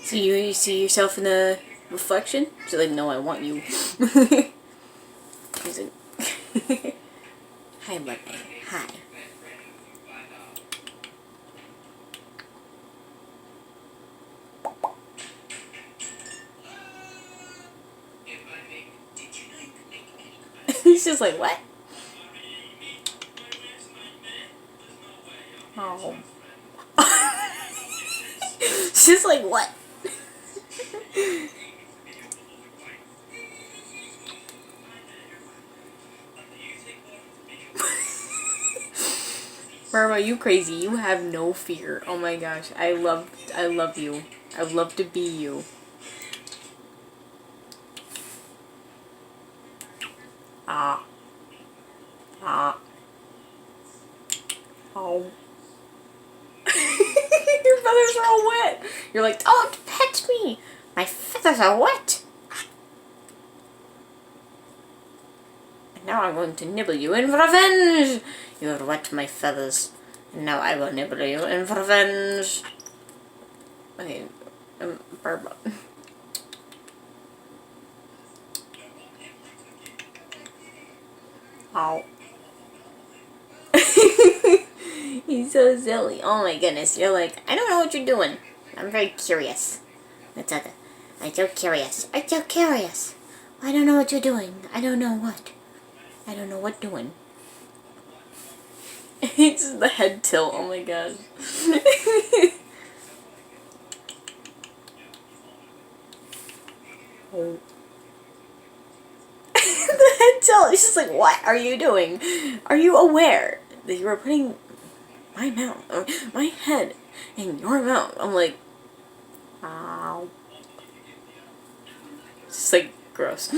So you see yourself in the reflection? She's like, no, I want you. He's like, hi, buddy. Hi. He's just like, what? Oh. She's like, what? Mama, you crazy. You have no fear. Oh my gosh. I love you. I love to be you. Ah. Ah. Oh. Your feathers are all wet. You're like, don't pet me. My feathers are wet. And now I'm going to nibble you in revenge. You have wet my feathers. And now I will nibble you in revenge. Okay. Barb. Oh. He's so silly. Oh my goodness. You're like, I don't know what you're doing. I'm very curious. That's okay. I'm so curious. I'm so curious. I don't know what you're doing. I don't know what. I don't know what doing. It's the head tilt. Oh my god. Oh. The head tilt. It's just like, what are you doing? Are you aware that you are putting my mouth, my head in your mouth? I'm like, ow. It's just like gross.